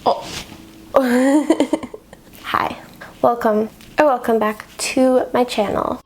Oh. Hi, welcome back to my channel.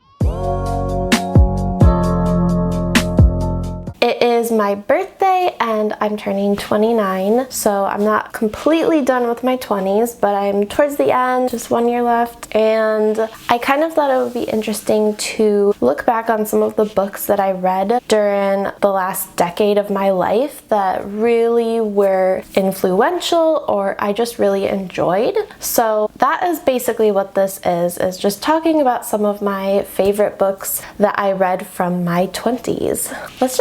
It is my birthday and I'm turning 29, so I'm not completely done with my 20s, but I'm towards the end, just 1 year left, and I kind of thought it would be interesting to look back on some of the books that I read during the last decade of my life that really were influential or I just really enjoyed. So that is basically what this is just talking about some of my favorite books that I read from my 20s. Let's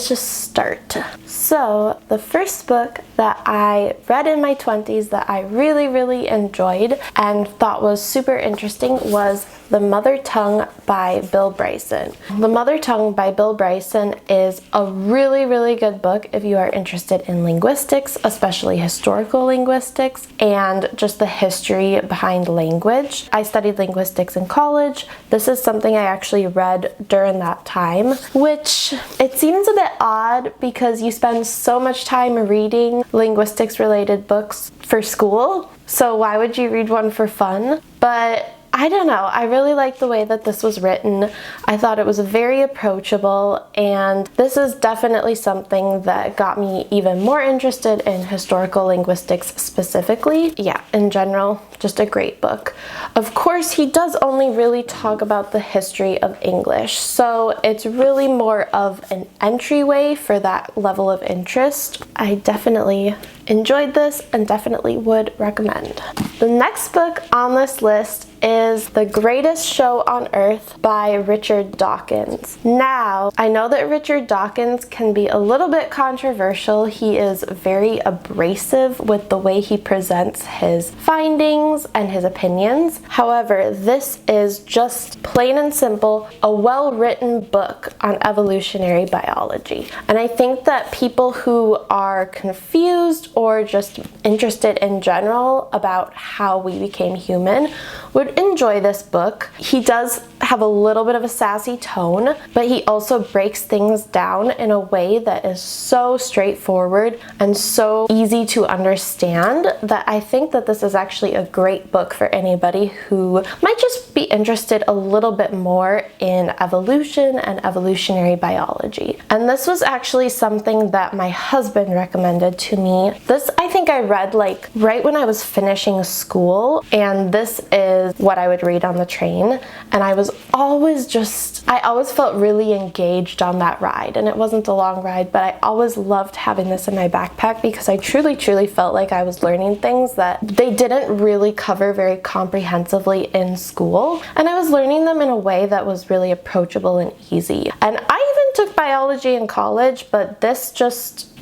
just start. So the first book that I read in my 20s that I really enjoyed and thought was super interesting was The Mother Tongue by Bill Bryson. The Mother Tongue by Bill Bryson is a really good book if you are interested in linguistics, especially historical linguistics and just the history behind language. I studied linguistics in college. This is something I actually read during that time, which it seems a bit odd because you spend so much time reading linguistics related books for school, so why would you read one for fun? But I don't know, I really liked the way that this was written. I thought it was very approachable, and this is definitely something that got me even more interested in historical linguistics specifically. Yeah, in general, just a great book. Of course, he does only really talk about the history of English, so it's really more of an entryway for that level of interest. I definitely enjoyed this and definitely would recommend. The next book on this list is The Greatest Show on Earth by Richard Dawkins. Now, I know that Richard Dawkins can be a little bit controversial. He is very abrasive with the way he presents his findings and his opinions. However, this is just plain and simple a well-written book on evolutionary biology. And I think that people who are confused or just interested in general about how we became human would enjoy this book. He does have a little bit of a sassy tone, but he also breaks things down in a way that is so straightforward and so easy to understand that I think that this is actually a great book for anybody who might just be interested a little bit more in evolution and evolutionary biology. And this was actually something that my husband recommended to me. This I think I read like right when I was finishing school, and this is what I would read on the train, and I always felt really engaged on that ride, and it wasn't a long ride, but I always loved having this in my backpack because I truly felt like I was learning things that they didn't really cover very comprehensively in school, and I was learning them in a way that was really approachable and easy. And I even took biology in college, but this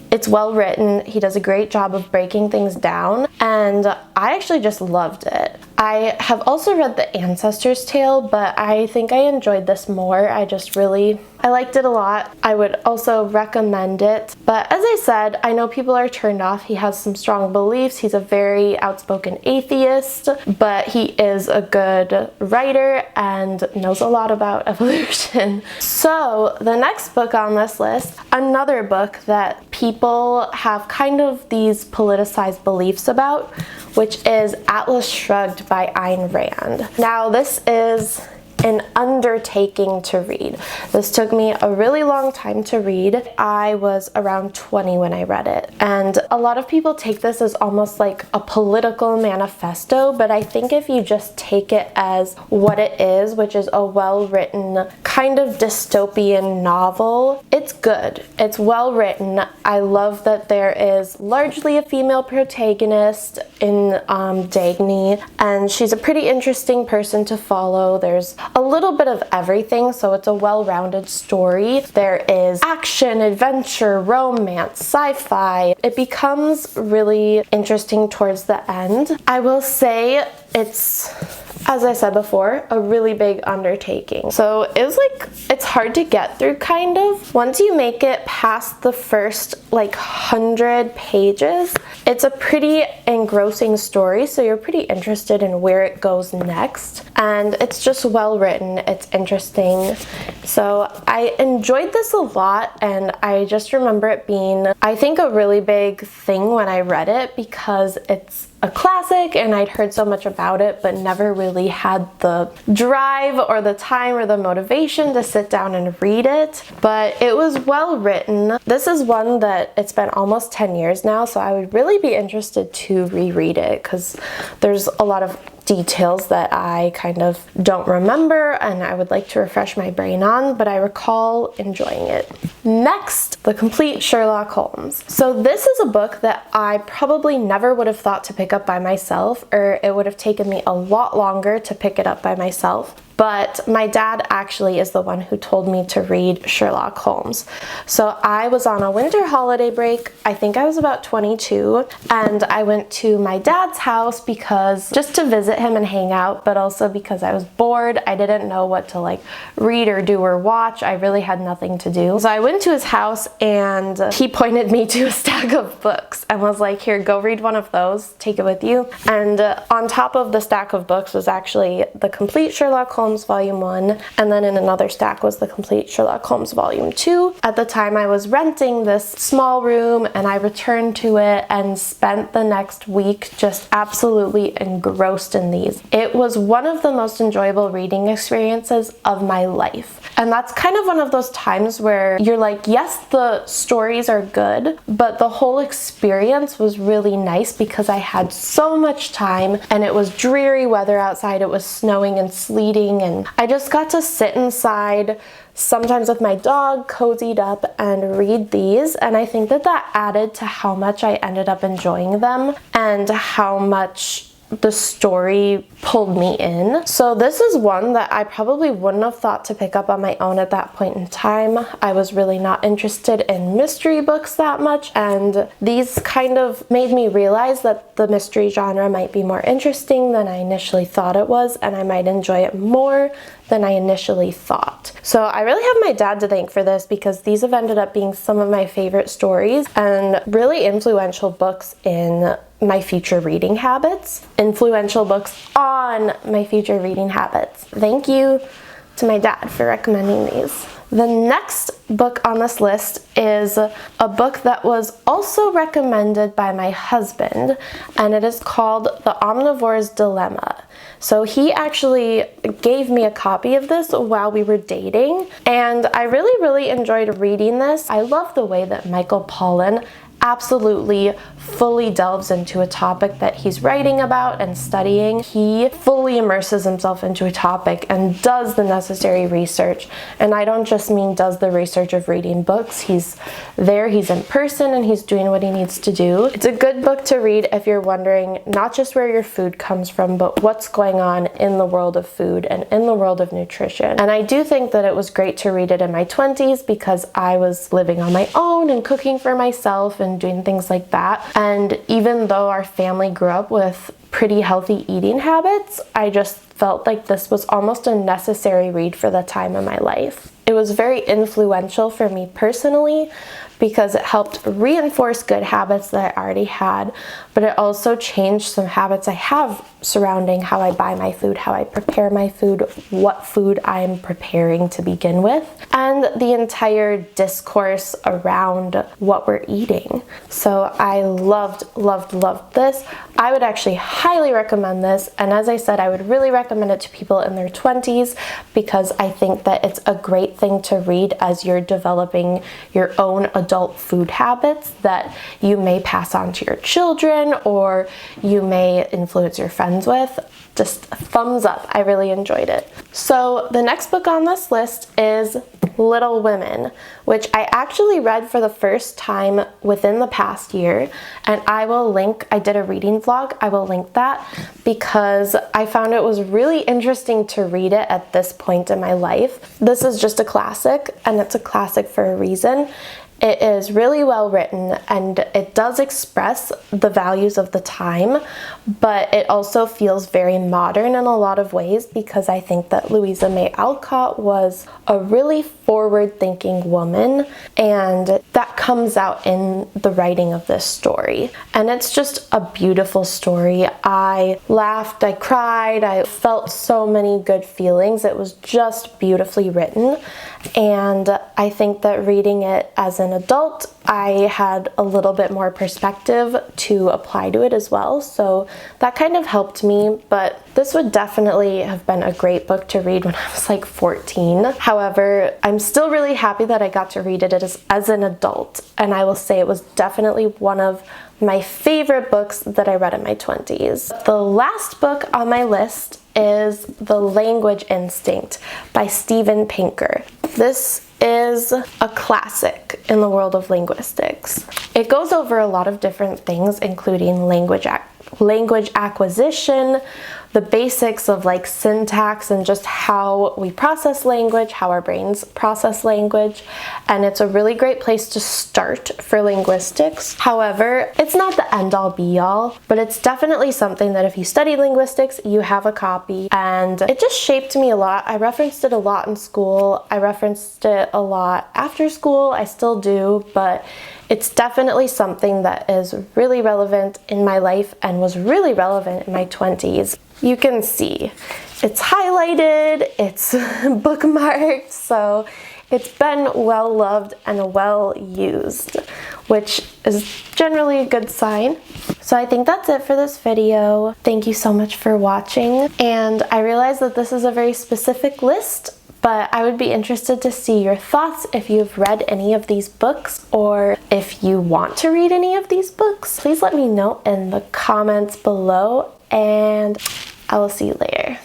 it's well written. He does a great job of breaking things down, and I actually just loved it. I have also read The Ancestor's Tale, but I think I enjoyed this more. I liked it a lot. I would also recommend it. But as I said, I know people are turned off. He has some strong beliefs. He's a very outspoken atheist, but he is a good writer and knows a lot about evolution. So the next book on this list, another book that people have kind of these politicized beliefs about, which is Atlas Shrugged by Ayn Rand. Now, this is an undertaking to read. This took me a really long time to read. I was around 20 when I read it, and a lot of people take this as almost like a political manifesto, but I think if you just take it as what it is, which is a well-written kind of dystopian novel, it's good. It's well written. I love that there is largely a female protagonist in Dagny, and she's a pretty interesting person to follow. There's a little bit of everything, so it's a well-rounded story. There is action, adventure, romance, sci-fi. It becomes really interesting towards the end. I will say it's, as I said before, a really big undertaking. So it's hard to get through kind of. Once you make it past the first 100 pages, it's a pretty engrossing story, so you're pretty interested in where it goes next. and it's just well written, it's interesting. So I enjoyed this a lot, and I just remember it being, I think, a really big thing when I read it because it's a classic and I'd heard so much about it but never really had the drive or the time or the motivation to sit down and read it. But it was well written. This is one that it's been almost 10 years now, so I would really be interested to reread it because there's a lot of details that I kind of don't remember and I would like to refresh my brain on, but I recall enjoying it. Next, The Complete Sherlock Holmes. So this is a book that I probably never would have thought to pick up by myself, or it would have taken me a lot longer to pick it up by myself. But my dad actually is the one who told me to read Sherlock Holmes. So I was on a winter holiday break. I think I was about 22, and I went to my dad's house because just to visit him and hang out, but also because I was bored. I didn't know what to like read or do or watch. I really had nothing to do. So I went to his house and he pointed me to a stack of books and was like, here, go read one of those, take it with you. And on top of the stack of books was actually The Complete Sherlock Holmes Volume 1, and then in another stack was The Complete Sherlock Holmes Volume 2. At the time I was renting this small room and I returned to it and spent the next week just absolutely engrossed in these. It was one of the most enjoyable reading experiences of my life. And that's kind of one of those times where you're like, yes, the stories are good, but the whole experience was really nice because I had so much time and it was dreary weather outside. It was snowing and sleeting, and I just got to sit inside, sometimes with my dog, cozied up, and read these. And I think that that added to how much I ended up enjoying them and how much the story pulled me in. So this is one that I probably wouldn't have thought to pick up on my own at that point in time. I was really not interested in mystery books that much, and these kind of made me realize that the mystery genre might be more interesting than I initially thought it was, and I might enjoy it more than I initially thought. So I really have my dad to thank for this because these have ended up being some of my favorite stories and really influential books in my future reading habits. Influential books on my future reading habits. Thank you to my dad for recommending these. The next book on this list is a book that was also recommended by my husband, and it is called The Omnivores Dilemma. So he actually gave me a copy of this while we were dating, and I really enjoyed reading this. I love the way that Michael Pollan absolutely fully delves into a topic that he's writing about and studying. He fully immerses himself into a topic and does the necessary research. And I don't just mean does the research of reading books. He's there, he's in person, and he's doing what he needs to do. It's a good book to read if you're wondering not just where your food comes from, but what's going on in the world of food and in the world of nutrition. And I do think that it was great to read it in my 20s because I was living on my own and cooking for myself and doing things like that. And even though our family grew up with pretty healthy eating habits, I just felt like this was almost a necessary read for the time of my life. It was very influential for me personally because it helped reinforce good habits that I already had, but it also changed some habits I have surrounding how I buy my food, how I prepare my food, what food I'm preparing to begin with, and the entire discourse around what we're eating. So I loved this. I would actually highly recommend this, and as I said, I would really recommend it to people in their 20s because I think that it's a great thing to read as you're developing your own adult food habits that you may pass on to your children or you may influence your friends with. Just thumbs up. I really enjoyed it. So the next book on this list is Little Women, which I actually read for the first time within the past year, and I did a reading vlog, I will link that because I found it was really interesting to read it at this point in my life. This is just a classic, and it's a classic for a reason. It is really well written and it does express the values of the time, but it also feels very modern in a lot of ways because I think that Louisa May Alcott was a really forward-thinking woman, and that comes out in the writing of this story. And it's just a beautiful story. I laughed, I cried, I felt so many good feelings. It was just beautifully written, and I think that reading it as an adult, I had a little bit more perspective to apply to it as well, so that kind of helped me. But this would definitely have been a great book to read when I was like 14. However, I'm still really happy that I got to read it as an adult, and I will say it was definitely one of my favorite books that I read in my 20s. The last book on my list is The Language Instinct by Steven Pinker. This is a classic in the world of linguistics. It goes over a lot of different things, including language acquisition, the basics of like syntax and just how we process language, how our brains process language, and it's a really great place to start for linguistics. However, it's not the end-all be-all, but it's definitely something that if you study linguistics, you have a copy, and it just shaped me a lot. I referenced it a lot in school, I referenced it a lot after school, I still do, but it's definitely something that is really relevant in my life and was really relevant in my 20s. You can see it's highlighted, it's bookmarked, so it's been well loved and well used, which is generally a good sign. So I think that's it for this video. Thank you so much for watching, and I realize that this is a very specific list, but I would be interested to see your thoughts if you've read any of these books, or if you want to read any of these books. Please let me know in the comments below, and I will see you later.